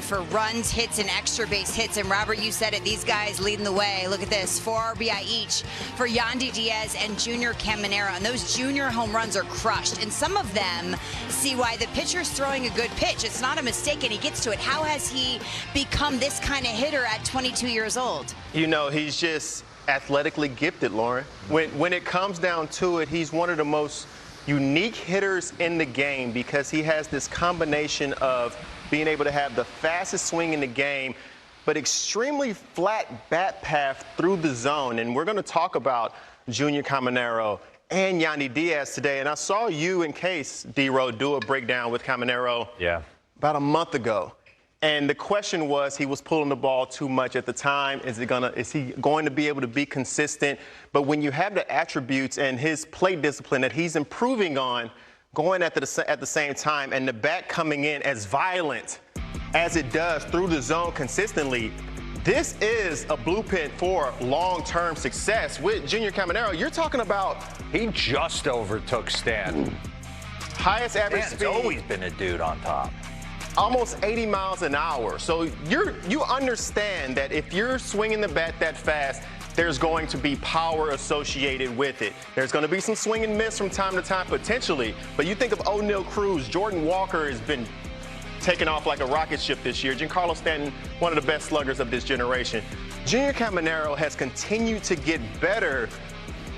for runs, hits, and extra base hits. And Robert, you said it, these guys leading the way. Look at this, 4 RBI each for Yandy Diaz and Junior Caminero. And those junior home runs are crushed. And some of them see why the pitcher's throwing a good pitch. It's not a mistake, and he gets to it. How has he become this kind of hitter at 22 years old? You know, he's just athletically gifted, Lauren. When it comes down to it, he's one of the most unique hitters in the game because he has this combination of being able to have the fastest swing in the game, but extremely flat bat path through the zone. And we're going to talk about Junior Caminero and Yandy Diaz today. And I saw you and Case, D-Row, do a breakdown with Caminero about a month ago. And the question was, he was pulling the ball too much at the time. Is he going to be able to be consistent? But when you have the attributes and his plate discipline that he's improving on, going at the same time, and the bat coming in as violent as it does through the zone consistently, this is a blueprint for long-term success. With Junior Caminero, you're talking about... He just overtook Stanton. Highest average speed. Stanton's always been a dude on top. Almost 80 miles an hour. So you understand that if you're swinging the bat that fast, there's going to be power associated with it. There's going to be some swing and miss from time to time, potentially. But you think of O'Neal Cruz, Jordan Walker has been taking off like a rocket ship this year. Giancarlo Stanton, one of the best sluggers of this generation. Junior Caminero has continued to get better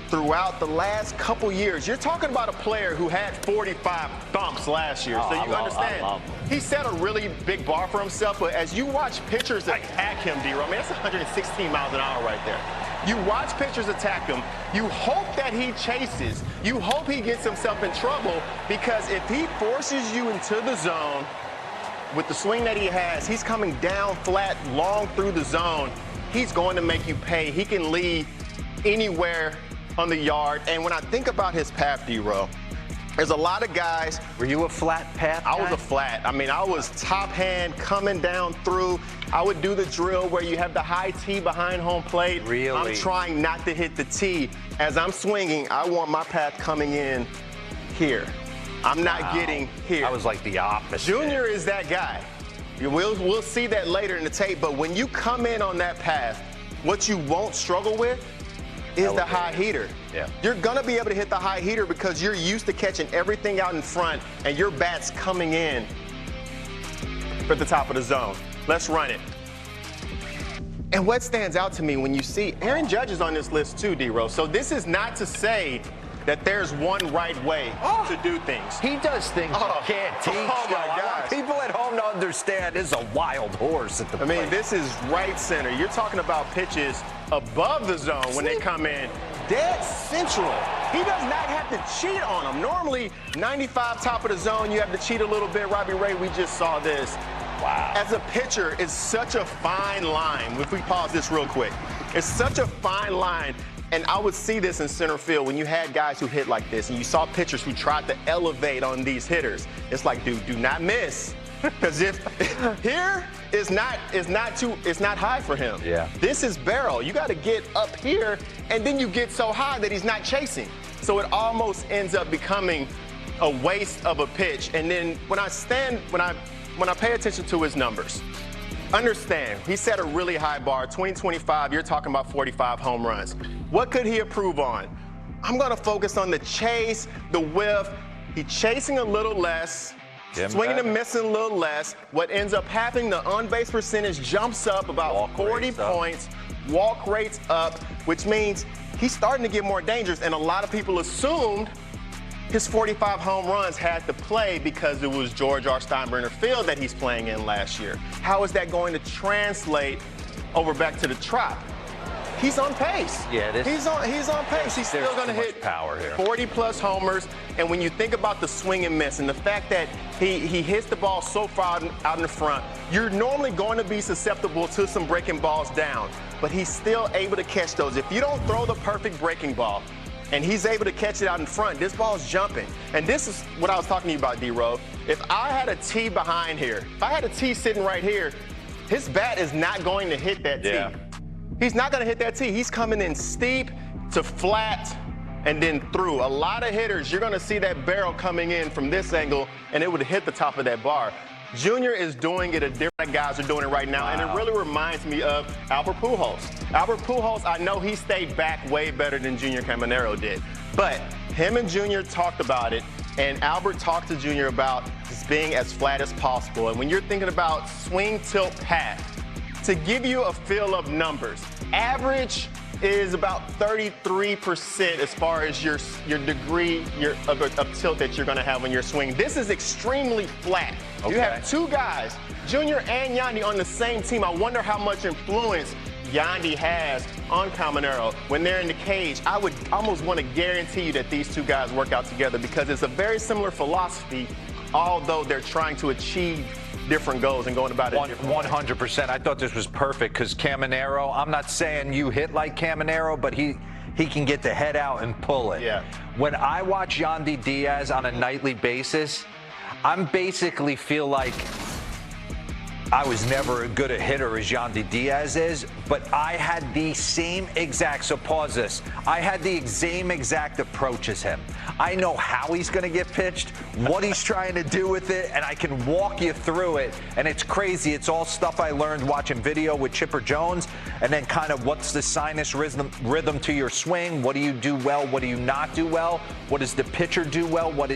throughout the last couple years. You're talking about a player who had 45 thumps last year, so you understand. He set a really big bar for himself, but as you watch pitchers attack him, D-Row, I mean, that's 116 miles an hour right there. You watch pitchers attack him, you hope that he chases, you hope he gets himself in trouble, because if he forces you into the zone with the swing that he has, he's coming down flat, long through the zone, he's going to make you pay. He can lead anywhere on the yard. And when I think about his path, D-Row, there's a lot of guys. Were you a flat path guy? I was a flat. I mean, I was top hand coming down through. I would do the drill where you have the high tee behind home plate. Really? I'm trying not to hit the tee. As I'm swinging, I want my path coming in here. I'm not getting here. I was like the opposite. Junior is that guy. We'll see that later in the tape, but when you come in on that path, what you won't struggle with is the high heater. Yeah. You're gonna be able to hit the high heater because you're used to catching everything out in front and your bat's coming in at the top of the zone. Let's run it. And what stands out to me when you see Aaron Judge is on this list too, D-Row. So this is not to say that there's one right way to do things. He does things you can't teach. Oh my gosh. People at home to understand this is a wild horse at the plate. I mean, this is right center. You're talking about pitches above the zone when they come in. Dead central. He does not have to cheat on them. Normally, 95 top of the zone, you have to cheat a little bit. Robbie Ray, we just saw this. Wow. As a pitcher, it's such a fine line. If we pause this real quick. It's such a fine line. And I would see this in center field when you had guys who hit like this, and you saw pitchers who tried to elevate on these hitters. It's like, dude, do not miss. Because if here is not high for him. Yeah. This is barrel. You got to get up here, and then you get so high that he's not chasing. So it almost ends up becoming a waste of a pitch. And then when I pay attention to his numbers, understand, he set a really high bar. 2025, you're talking about 45 home runs. What could he improve on? I'm going to focus on the chase, the whiff. He's chasing a little less, swinging and missing a little less. What ends up happening, the on-base percentage jumps up about 40 points. Walk rates up, which means he's starting to get more dangerous. And a lot of people assumed his 45 home runs had to play because it was George R. Steinbrenner Field that he's playing in last year. How is that going to translate over back to the Trop? He's on pace. Yeah, he's on pace. He's still going to hit power here. 40-plus homers. And when you think about the swing and miss and the fact that he hits the ball so far out in the front, you're normally going to be susceptible to some breaking balls down. But he's still able to catch those. If you don't throw the perfect breaking ball, and he's able to catch it out in front, this ball's jumping. And this is what I was talking to you about, D-Row. If I had a tee behind here, if I had a tee sitting right here, his bat is not going to hit that tee. Yeah. He's not going to hit that tee. He's coming in steep to flat and then through. A lot of hitters, you're going to see that barrel coming in from this angle, and it would hit the top of that bar. Junior is doing it a different guys are doing it right now, and it really reminds me of Albert Pujols. Albert Pujols, I know he stayed back way better than Junior Caminero did, but him and Junior talked about it, and Albert talked to Junior about just being as flat as possible. And when you're thinking about swing, tilt, path, to give you a feel of numbers, average is about 33% as far as your degree of tilt that you're going to have on your swing. This is extremely flat. Okay. You have two guys, Junior and Yandy, on the same team. I wonder how much influence Yandy has on Caminero when they're in the cage. I would almost want to guarantee you that these two guys work out together because it's a very similar philosophy, although they're trying to achieve different goals and going about it 100%. I thought this was perfect because Caminero, I'm not saying you hit like Caminero, but he can get the head out and pull it. Yeah. When I watch Yandy Diaz on a nightly basis, I'm basically feel like I was never as good a hitter as Yandy Diaz is, but I had the same exact, so pause this, I had the same exact approach as him. I know how he's going to get pitched, what he's trying to do with it, and I can walk you through it, and it's crazy. It's all stuff I learned watching video with Chipper Jones, and then kind of what's the sinus rhythm to your swing, what do you do well, what do you not do well, what does the pitcher do well, what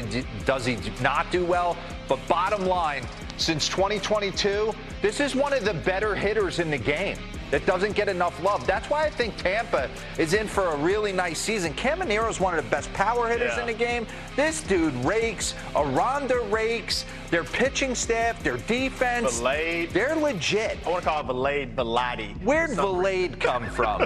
does he not do well, but bottom line, since 2022, this is one of the better hitters in the game that doesn't get enough love. That's why I think Tampa is in for a really nice season. Caminero's one of the best power hitters in the game. This dude rakes. Aranda rakes. Their pitching staff, their defense, Valade. They're legit. I want to call it Valade Bellotti. Where'd Valade come from?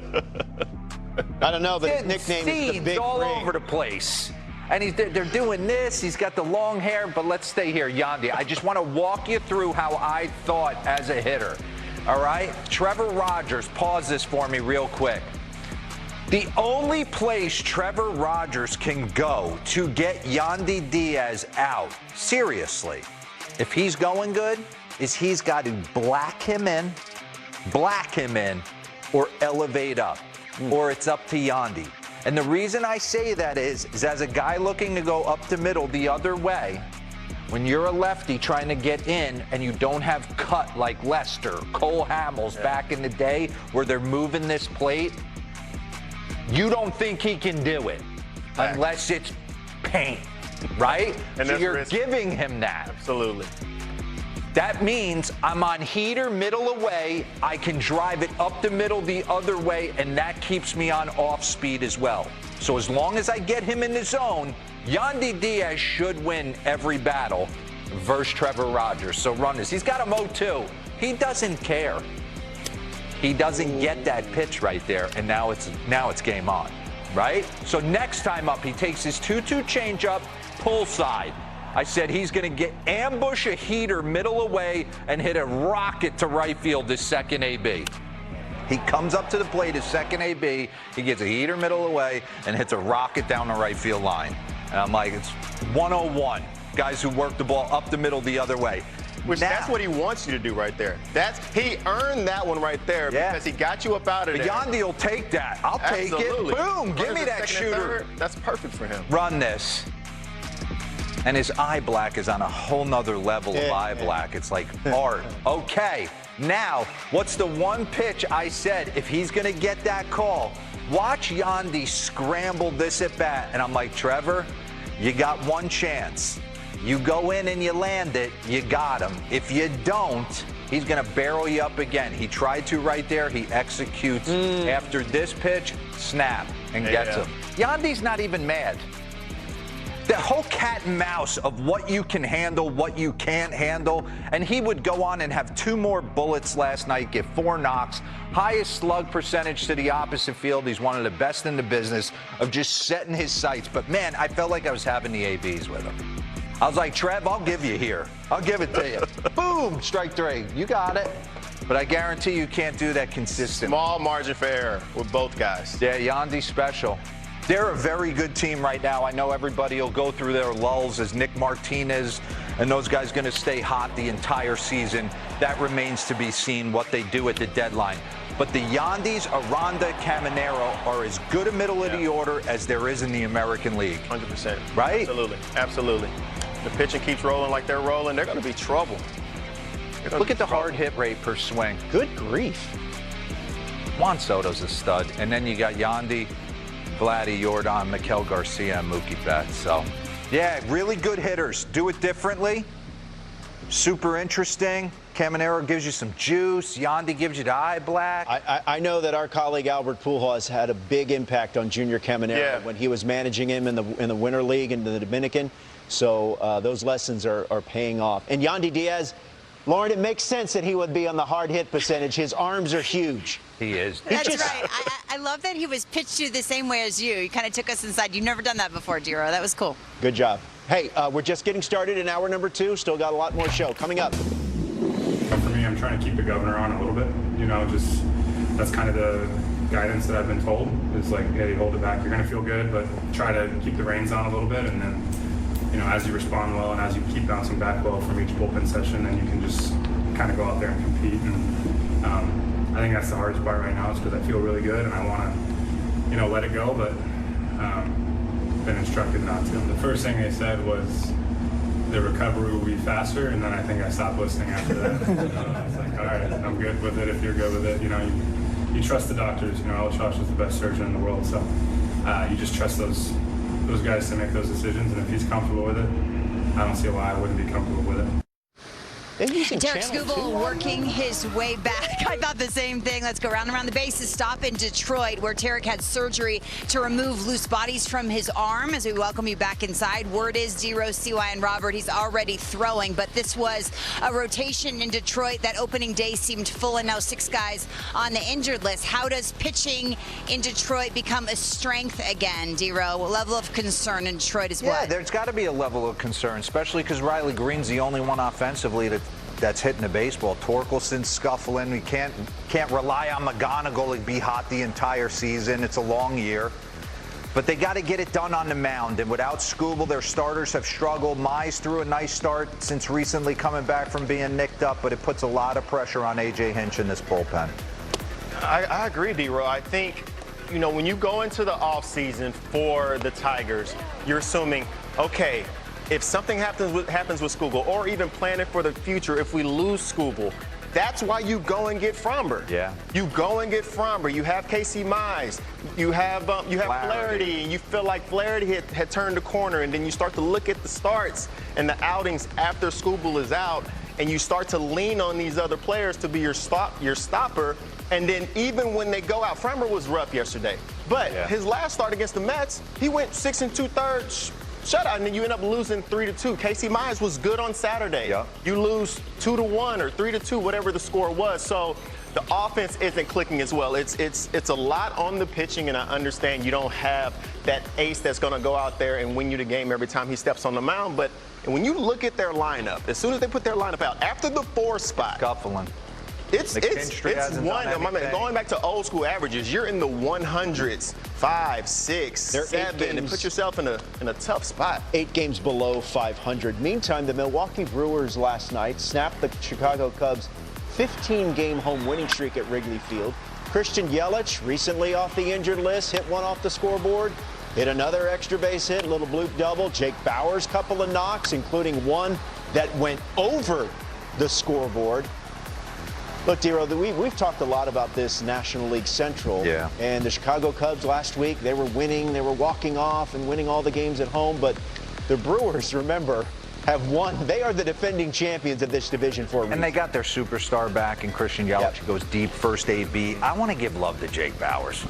I don't know, but his nickname is the Big all Ring. over the place. And they're doing this. He's got the long hair, but let's stay here, Yandy. I just want to walk you through how I thought as a hitter. All right? Trevor Rogers, pause this for me real quick. The only place Trevor Rogers can go to get Yandy Diaz out, seriously, if he's going good, is he's got to black him in, or elevate up, or it's up to Yandy. And the reason I say that is as a guy looking to go up the middle the other way, when you're a lefty trying to get in and you don't have cut like Lester, Cole Hamels back in the day where they're moving this plate, you don't think he can do it unless it's paint, right? And so you're risky. giving him that. Absolutely. That means I'm on heater, middle away. I can drive it up the middle the other way, and that keeps me on off speed as well. So as long as I get him in the zone, Yandy Diaz should win every battle versus Trevor Rogers. So run this. He's got a 0-2. He doesn't care. He doesn't get that pitch right there, and now it's game on, right? So next time up, he takes his 2-2 changeup, pull side. I said he's going to ambush a heater middle away and hit a rocket to right field to second AB. He comes up to the plate as second AB. He gets a heater middle away and hits a rocket down the right field line. And I'm like, it's 101. Guys who work the ball up the middle the other way. That's what he wants you to do right there. He earned that one right there because he got you up out of there. Yandy will take that. I'll take it. Boom. Give me that shooter. That's perfect for him. Run this. And his eye black is on a whole nother level of eye black. It's like art. Okay, now, what's the one pitch I said, if he's going to get that call, watch Yandy scramble this at bat. And I'm like, Trevor, you got one chance. You go in and you land it, you got him. If you don't, he's going to barrel you up again. He tried to right there. He executes after this pitch, snap, and gets him. Yandy's not even mad. The whole cat and mouse of what you can handle, what you can't handle, and he would go on and have 2 more bullets last night, get 4 knocks, highest slug percentage to the opposite field. He's one of the best in the business of just setting his sights. But, man, I felt like I was having the ABs with him. I was like, Trev, I'll give you here. I'll give it to you. Boom, strike 3. You got it. But I guarantee you can't do that consistently. Small margin for error with both guys. Yeah, Yandy's special. They're a very good team right now. I know everybody will go through their lulls as Nick Martinez and those guys going to stay hot the entire season. That remains to be seen what they do at the deadline. But the Yandys, Aranda, Caminero are as good a middle of the order as there is in the American League. 100%. Right? Absolutely. Absolutely. The pitching keeps rolling like they're rolling, they're going to be trouble. Look at the hard hit rate per swing. Good grief. Juan Soto's a stud. And then you got Yandy, Vladdy, Jordan, Mikel Garcia, and Mookie Betts. So, yeah, really good hitters. Do it differently. Super interesting. Caminero gives you some juice. Yandy gives you the eye black. I know that our colleague Albert Pujols had a big impact on Junior Caminero when he was managing him in the Winter League in the Dominican. So those lessons are paying off. And Yandy Diaz, Lauren, it makes sense that he would be on the hard hit percentage. His arms are huge. He is. That's right. I love that he was pitched to the same way as you. He kind of took us inside. You've never done that before, Dero. That was cool. Good job. Hey, we're just getting started in hour number 2. Still got a lot more show coming up. For me, I'm trying to keep the governor on a little bit. Just that's kind of the guidance that I've been told is like, hey, hold it back. You're going to feel good, but try to keep the reins on a little bit. And then, as you respond well and as you keep bouncing back well from each bullpen session, then you can just kind of go out there and compete. And I think that's the hardest part right now is because I feel really good and I want to, let it go, but been instructed not to. The first thing they said was the recovery will be faster, and then I think I stopped listening after that. I was like, all right, I'm good with it if you're good with it. You trust the doctors. El Josh is the best surgeon in the world, so you just trust those guys to make those decisions, and if he's comfortable with it, I don't see why I wouldn't be comfortable with it. Derek Skubal working his way back. I thought the same thing. Let's go round and around the bases. Stop in Detroit, where Tarek had surgery to remove loose bodies from his arm. As we welcome you back inside, word is Dero, CY, and Robert, he's already throwing. But this was a rotation in Detroit. That opening day seemed full, and now 6 guys on the injured list. How does pitching in Detroit become a strength again, Dero? What level of concern in Detroit is what? Yeah, there's got to be a level of concern, especially because Riley Green's the only one offensively that's hitting the baseball. Torkelson's scuffling. We can't rely on McGonigal to be hot the entire season. It's a long year. But they got to get it done on the mound. And without Skubal, their starters have struggled. Mize threw a nice start since recently coming back from being nicked up, but it puts a lot of pressure on A.J. Hinch in this bullpen. I agree, D-Row. I think, when you go into the offseason for the Tigers, you're assuming, okay, if something happens with Skubal, or even planning for the future, if we lose Skubal, that's why you go and get Fromber. Yeah. You go and get Fromber. You have Casey Mize. You have Flaherty, and you feel like Flaherty had turned the corner, and then you start to look at the starts and the outings after Skubal is out, and you start to lean on these other players to be your stopper. And then even when they go out, Fromber was rough yesterday, but his last start against the Mets, he went 6 2/3 shutout, and then you end up losing 3-2. Casey Mize was good on Saturday. Yeah. You lose 2-1 or 3-2, whatever the score was. So the offense isn't clicking as well. It's a lot on the pitching, and I understand you don't have that ace that's going to go out there and win you the game every time he steps on the mound. But when you look at their lineup, as soon as they put their lineup out, after the 4 spot, Scuffling. It's one. Going back to old school averages, you're in the 100s, 5, 6, 7, and put yourself in a tough spot. 8 games below 500. Meantime, the Milwaukee Brewers last night snapped the Chicago Cubs' 15-game home winning streak at Wrigley Field. Christian Yelich, recently off the injured list, hit one off the scoreboard. Hit another extra base hit, little bloop double. Jake Bauers, couple of knocks, including one that went over the scoreboard. Look, Dero, we've talked a lot about this National League Central. Yeah. And the Chicago Cubs last week, they were winning. They were walking off and winning all the games at home. But the Brewers, remember, have won. They are the defending champions of this division for a reason. And they got their superstar back in Christian Yelich. He goes deep, first AB. I want to give love to Jake Bauers.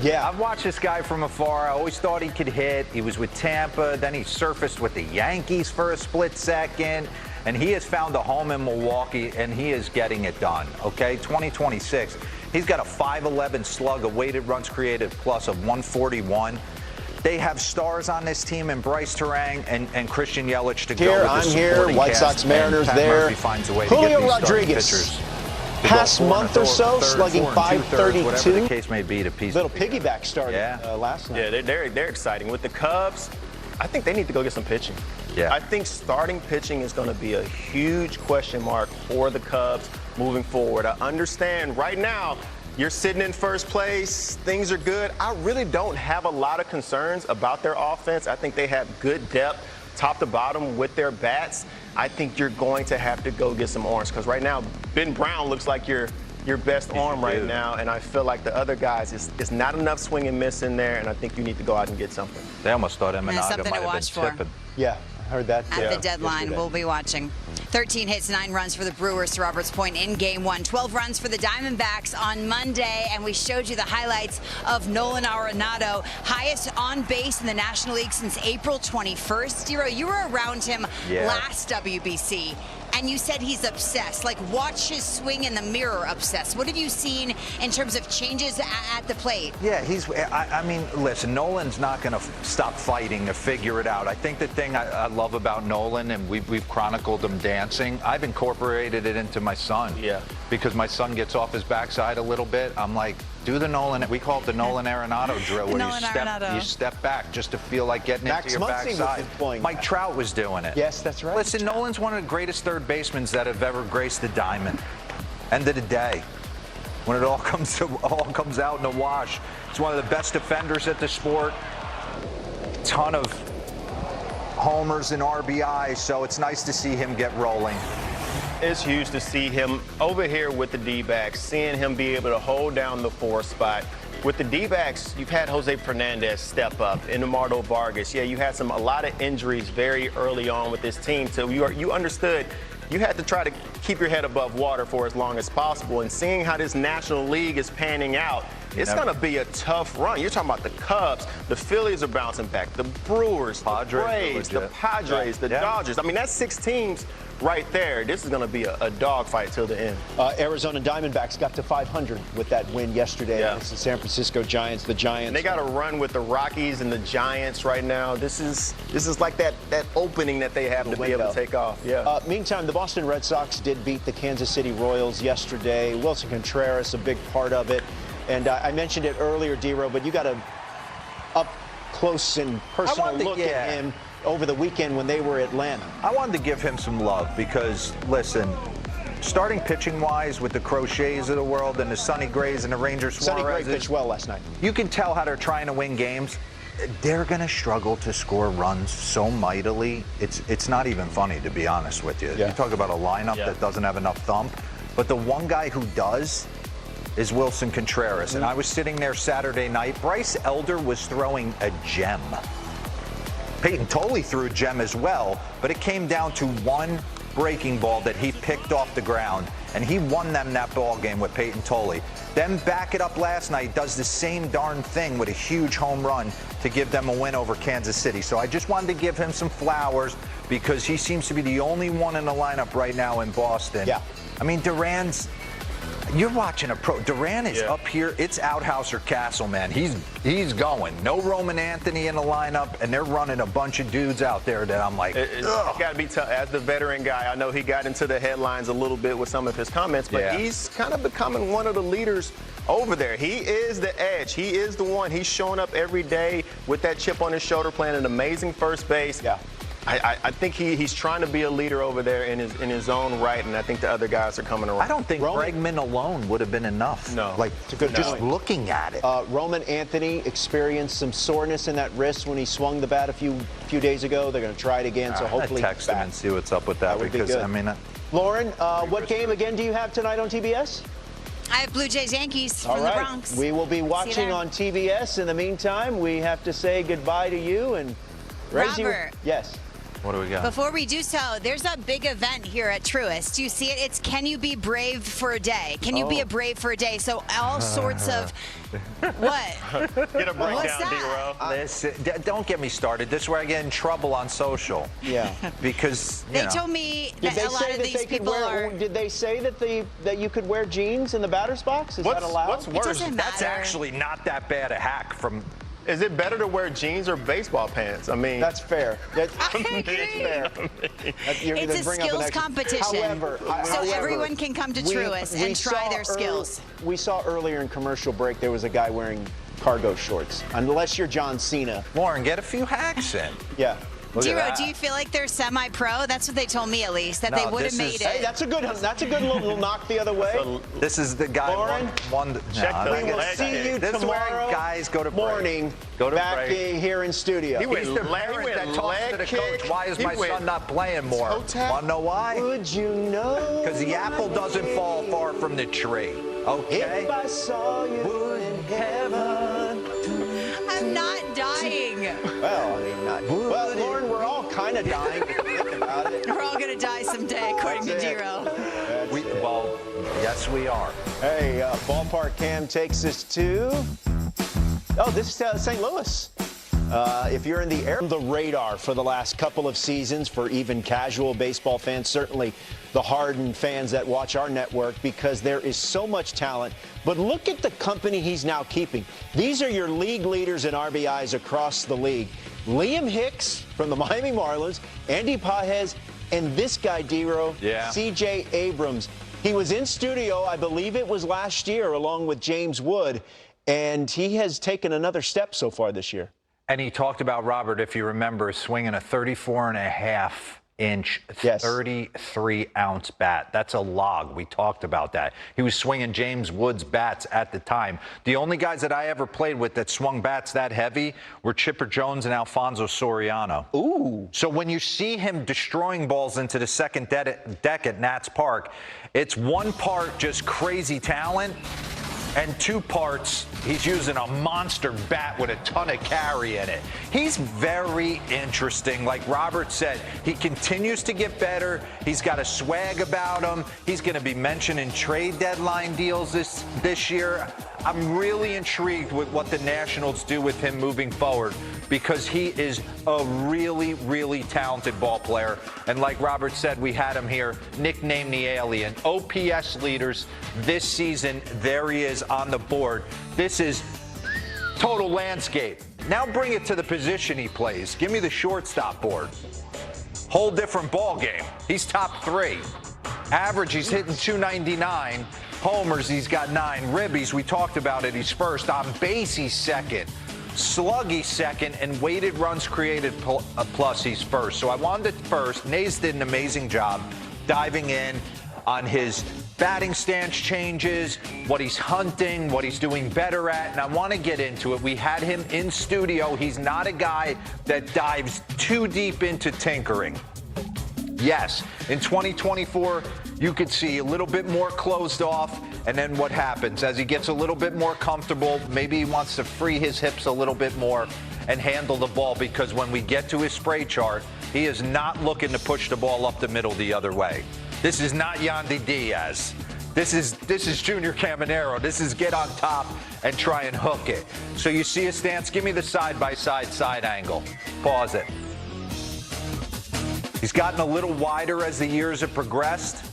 Yeah. I've watched this guy from afar. I always thought he could hit. He was with Tampa. Then he surfaced with the Yankees for a split second. And he has found a home in Milwaukee, and he is getting it done, okay? 2026. He's got a 5.11 slug, a weighted runs created plus of 141. They have stars on this team, and Bryce Turang and Christian Yelich to go with the supporting White cast. Sox, Mariners Pat there. Murphy finds a way Julio to get these Rodriguez. pitchers. Past month or so, slugging 532. Whatever the case may be, to piece Little piggyback started last night. Yeah, they're exciting. With the Cubs, I think they need to go get some pitching. Yeah. I think starting pitching is going to be a huge question mark for the Cubs moving forward. I understand right now you're sitting in first place. Things are good. I really don't have a lot of concerns about their offense. I think they have good depth. top to bottom with their bats, I think you're going to have to go get some arms, because right now Ben Brown looks like your best arm right now, and I feel like the other guys, it's not enough swing and miss in there, and I think you need to go out and get something. They almost thought Eminega something might to have watch been for. tipping. Yeah, I heard that. At the deadline, yesterday. we'll be watching. 13 hits, 9 runs for the Brewers to Robert's point in Game 1. 12 runs for the Diamondbacks on Monday, and we showed you the highlights of Nolan Arenado, highest on base in the National League since April 21st. Dero, you were around him last WBC, and you said he's obsessed. Like, watch his swing in the mirror obsessed. What have you seen in terms of changes at the plate? Yeah, I mean, listen, Nolan's not going to stop fighting to figure it out. I think the thing I love about Nolan, and we've chronicled him dancing, I've incorporated it into my son. Yeah. Because my son gets off his backside a little bit. I'm like, do the Nolan, we call it the Nolan Arenado drill, where you step back just to feel like getting into your backside. Mike Trout was doing it. Yes, that's right. Listen, Nolan's one of the greatest third basemen that have ever graced the diamond. End of the day, when it all comes out in a wash, it's one of the best defenders at the sport. Ton of homers and RBIs, so it's nice to see him get rolling. It's huge to see him over here with the D-backs, seeing him be able to hold down the 4 spot. With the D-backs, you've had Jose Fernandez step up, Eduardo Vargas. Yeah, you had a lot of injuries very early on with this team, so you understood you had to try to keep your head above water for as long as possible. And seeing how this National League is panning out, it's going to be a tough run. You're talking about the Cubs, the Phillies are bouncing back, the Brewers, the Braves, the Padres, the Dodgers. I mean, that's 6 teams right there. This is going to be a dogfight till the end. Arizona Diamondbacks got to 500 with that win yesterday against the San Francisco Giants. The Giants. And they got a run with the Rockies and the Giants right now. This is like that opening that they have to be able to take off. Yeah. Meantime, the Boston Red Sox did beat the Kansas City Royals yesterday. Wilson Contreras, a big part of it. And I mentioned it earlier, Dero, but you got a up close and personal look at him over the weekend when they were at Atlanta. I wanted to give him some love because, listen, starting pitching-wise with the Crochets of the world and the Sonny Grays and the Rangers Sonny Gray pitched well last night. You can tell how they're trying to win games. They're going to struggle to score runs so mightily. It's not even funny, to be honest with you. You talk about a lineup that doesn't have enough thump, but the one guy who does is Wilson Contreras. And I was sitting there Saturday night. Bryce Elder was throwing a gem. Peyton Tolley threw a gem as well, but it came down to one breaking ball that he picked off the ground, and he won them that ball game with Peyton Tolley. Then back it up last night, does the same darn thing with a huge home run to give them a win over Kansas City. So I just wanted to give him some flowers because he seems to be the only one in the lineup right now in Boston. Yeah. I mean, you're watching a pro. Duran is up here. It's outhouse or castle, man. He's going. No Roman Anthony in the lineup, and they're running a bunch of dudes out there that I'm like, it's got to be tough. As the veteran guy, I know he got into the headlines a little bit with some of his comments, but he's kind of becoming one of the leaders over there. He is the edge. He is the one. He's showing up every day with that chip on his shoulder, playing an amazing first base. Yeah. I think he's trying to be a leader over there in his own right, and I think the other guys are coming around. I don't think Bregman alone would have been enough. No. Like, just looking at it. Roman Anthony experienced some soreness in that wrist when he swung the bat a few days ago. They're going to try it again, so hopefully text him and see what's up with that, because, be I mean... Lauren, what game again do you have tonight on TBS? I have Blue Jays Yankees from the Bronx. We will be watching on TBS. In the meantime, we have to say goodbye to you. And Robert. Yes. What do we got? Before we do so, there's a big event here at Truist. Do you see it? It's Can You Be Brave for a Day? Can you be a brave for a day? So all sorts of... What? Get a breakdown, D-Row. Listen, don't get me started. This is where I get in trouble on social. Yeah. Because, they told me that a lot of these people are... Did they say that you could wear jeans in the batter's box? Is that allowed? What's worse? That's actually not that bad a hack from... Is it better to wear jeans or baseball pants? I mean, that's fair. I agree. It's a skills competition. However, everyone can come to Truist and try their skills. We saw earlier in commercial break there was a guy wearing cargo shorts. Unless you're John Cena. Lauren, get a few hacks in. Yeah. Look at D-Ro, that. do you feel like they're semi-pro? That's what they told me, at least, that No, they would have this made is- it. Hey, that's a good little knock the other way. This is the guy. Lauren, check the We will leg see kick. you This is where tomorrow guys go to break. morning Go to back break. here in studio. He went He's the leg- parent he went that talks to the leg coach. kick. Why is He my went son not playing more? toe tap. Want to know why? Would you know? Because the apple doesn't fall far from the tree. Okay? If I saw you in heaven. I'm not dying. Well, I mean, not. Well, Lauren, we're all kind of dying if you think about it. We're all going to die someday, according to That's it. D-Ro. Well, yes, we are. Hey, Ballpark Cam takes us to. Oh, this is St. Louis. If you're in the air, the radar for the last couple of seasons for even casual baseball fans, certainly the hardened fans that watch our network, because there is so much talent. But look at the company he's now keeping. These are your league leaders in RBIs across the league. Liam Hicks from the Miami Marlins, Andy Pages, and this guy, D-Ro, Yeah. C.J. Abrams. He was in studio, I believe it was last year, along with James Wood, and he has taken another step so far this year. And he talked about, Robert, if you remember, swinging a 34.5-inch, Yes. 33-ounce bat. That's a log. We talked about that. He was swinging James Wood's bats at the time. The only guys that I ever played with that swung bats that heavy were Chipper Jones and Alfonso Soriano. Ooh. So when you see him destroying balls into the second deck at Nats Park, it's one part just crazy talent, and 2 parts, he's using a monster bat with a ton of carry in it. He's very interesting. Like Robert said, he continues to get better. He's got a swag about him. He's going to be mentioned in trade deadline deals this year. I'm really intrigued with what the Nationals do with him moving forward, because he is a really, really talented ball player. And like Robert said, we had him here, nicknamed the Alien. OPS leaders this season, there he is on the board. This is total landscape. Now bring it to the position he plays. Give me the shortstop board. Whole different ball game. He's top 3. Average, he's hitting 299. Homers, he's got 9. Ribbies, we talked about it, he's first. On base, he's second. Slug, he's second. And weighted runs created plus, he's first. So I wanted it first. Nays did an amazing job diving in on his batting stance changes, what he's hunting, what he's doing better at, and I want to get into it. We had him in studio. He's not a guy that dives too deep into tinkering. Yes, in 2024, you could see a little bit more closed off, and then what happens? As he gets a little bit more comfortable, maybe he wants to free his hips a little bit more and handle the ball, because when we get to his spray chart, he is not looking to push the ball up the middle the other way. This is not Yandy Diaz. This is Junior Caminero. This is get on top and try and hook it. So you see his stance. Give me the side-by-side side angle. Pause it. He's gotten a little wider as the years have progressed.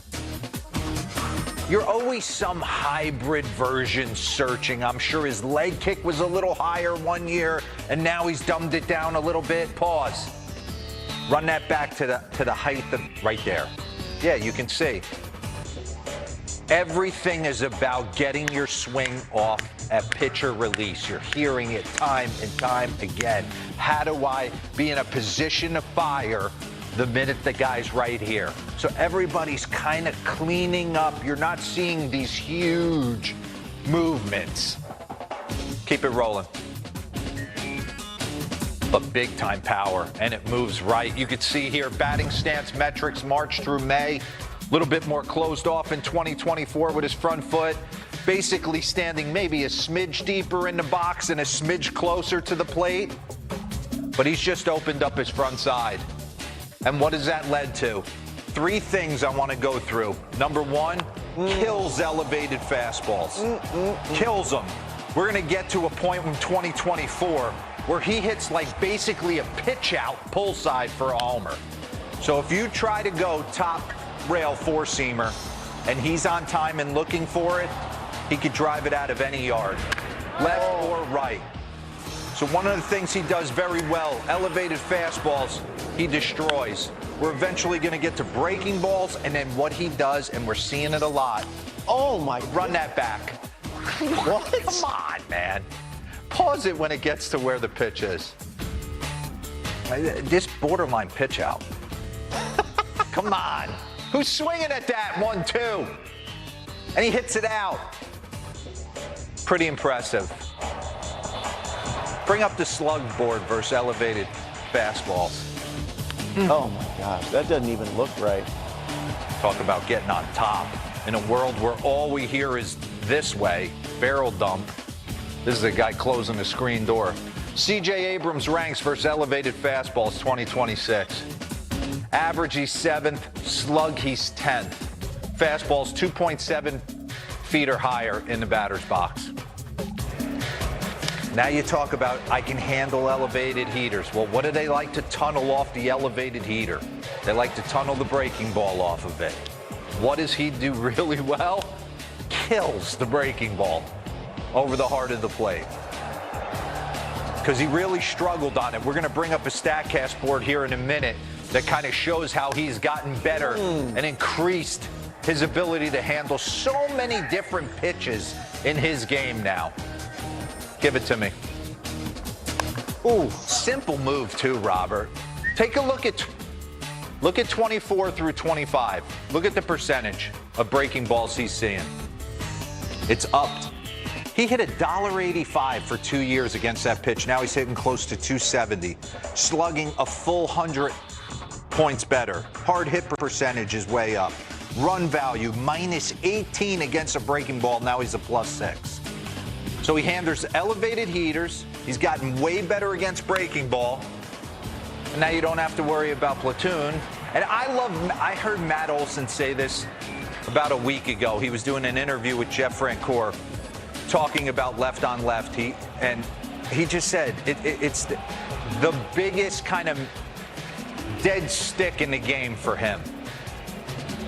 You're always some hybrid version searching. I'm sure his leg kick was a little higher one year, and now he's dumbed it down a little bit. Pause. Run that back to the height right there. Yeah, you can see. Everything is about getting your swing off at pitcher release. You're hearing it time and time again. How do I be in a position to fire the minute the guy's right here? So everybody's kind of cleaning up. You're not seeing these huge movements. Keep it rolling. But big time power, and it moves right. You could see here batting stance metrics March through May. A little bit more closed off in 2024 with his front foot. Basically standing maybe a smidge deeper in the box and a smidge closer to the plate. But he's just opened up his front side. And what has that led to? 3 things I want to go through. Number 1, kills elevated fastballs. Kills them. We're going to get to a point in 2024 where he hits like basically a pitch out pull side for a homer. So if you try to go top rail 4-seamer and he's on time and looking for it, he could drive it out of any yard, left or right. So one of the things he does very well, elevated fastballs, he destroys. We're eventually going to get to breaking balls, and then what he does, and we're seeing it a lot. Oh, my. Run that back. What? Come on, man. Pause it when it gets to where the pitch is. This borderline pitch out. Come on. Who's swinging at that? 1-2. And he hits it out. Pretty impressive. Bring up the slug board versus elevated fastballs. Oh, my gosh. That doesn't even look right. Talk about getting on top. In a world where all we hear is this way, barrel dump. This is a guy closing the screen door. C.J. Abrams ranks versus elevated fastballs 2026. Average, he's 7th. Slug, he's 10th. Fastballs 2.7 feet or higher in the batter's box. Now you talk about I can handle elevated heaters. Well, what do they like to tunnel off the elevated heater? They like to tunnel the breaking ball off of it. What does he do really well? Kills the breaking ball over the heart of the plate. Because he really struggled on it. We're going to bring up a StatCast board here in a minute that kind of shows how he's gotten better and increased his ability to handle so many different pitches in his game now. Give it to me. Ooh, simple move too, Robert. Take a look at 24 through 25. Look at the percentage of breaking balls he's seeing. It's upped. He hit $1.85 for 2 years against that pitch. Now he's hitting close to 270, slugging a full 100 points better. Hard hit percentage is way up. Run value minus 18 against a breaking ball. Now he's a +6. So he handles elevated heaters. He's gotten way better against breaking ball. And now you don't have to worry about platoon. And I heard Matt Olson say this about a week ago. He was doing an interview with Jeff Francoeur talking about left on left. He just said it's the biggest kind of dead stick in the game for him.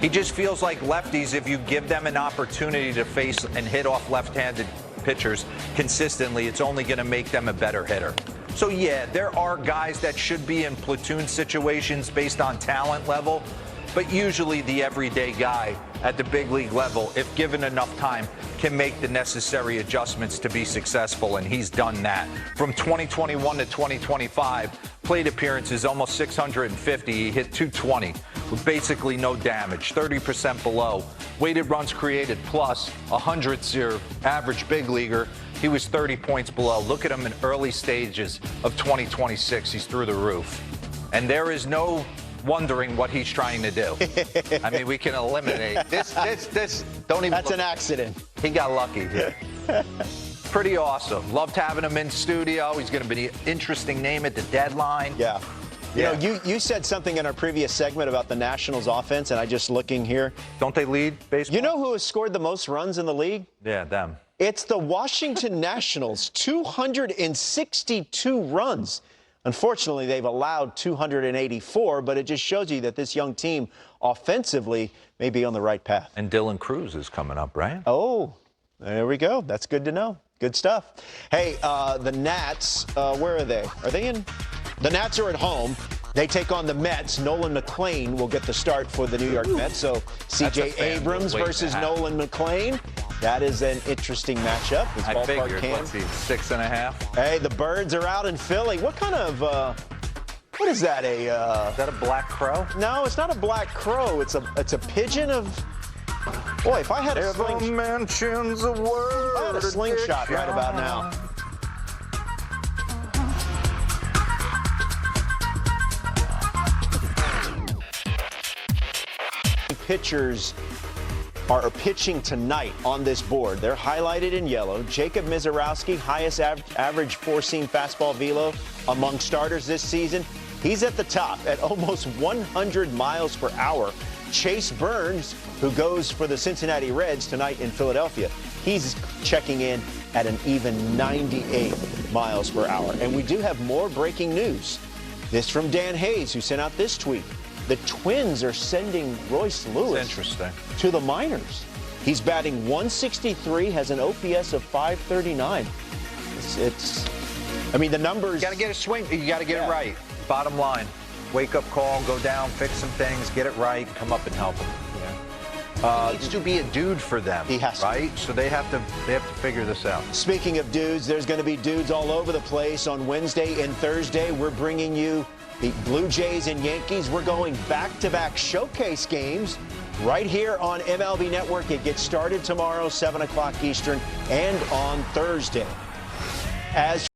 He just feels like lefties, if you give them an opportunity to face and hit off left-handed pitchers consistently, it's only going to make them a better hitter. So yeah, there are guys that should be in platoon situations based on talent level, but usually the everyday guy at the big league level, if given enough time, can make the necessary adjustments to be successful, and he's done that. From 2021 to 2025, plate appearances almost 650. He hit 220 with basically no damage, 30% below. Weighted runs created plus 100 average big leaguer. He was 30 points below. Look at him in early stages of 2026. He's through the roof. And there is no wondering what he's trying to do. I mean, we can eliminate this. Don't even. That's an accident. He got lucky here. Pretty awesome. Loved having him in studio. He's going to be an interesting name at the deadline. Yeah. You know, you said something in our previous segment about the Nationals offense, and I just looking here. Don't they lead baseball? You know who has scored the most runs in the league? Yeah, them. It's the Washington Nationals, 262 runs. Unfortunately, they've allowed 284, but it just shows you that this young team offensively may be on the right path. And Dylan Cruz is coming up, right? Oh, there we go. That's good to know. Good stuff. Hey, the Nats, where are they? Are they in? The Nats are at home. They take on the Mets. Nolan McLean will get the start for the New York Mets. So C.J. Abrams versus Nolan McLean. That is an interesting matchup. I figured, let's see, 6.5. Hey, the Birds are out in Philly. What kind of, what is that, is that a black crow? No, it's not a black crow. It's a pigeon of, boy, if I had a slingshot right about now. Pitchers are pitching tonight on this board. They're highlighted in yellow. Jacob Misiorowski, highest average four-seam fastball velo among starters this season. He's at the top at almost 100 miles per hour. Chase Burns, who goes for the Cincinnati Reds tonight in Philadelphia, he's checking in at an even 98 miles per hour. And we do have more breaking news. This from Dan Hayes, who sent out this tweet. The Twins are sending Royce Lewis to the minors. He's batting 163, has an OPS of 539. I mean, the numbers. You got to get a swing. You got to get it right. Bottom line. Wake up call, go down, fix some things, get it right, come up and help him. Yeah. He needs to be a dude for them. He has to. Right? So they have to figure this out. Speaking of dudes, there's going to be dudes all over the place on Wednesday and Thursday. We're bringing you The Blue Jays and Yankees, we're going back-to-back showcase games right here on MLB Network. It gets started tomorrow, 7 o'clock Eastern, and on Thursday. As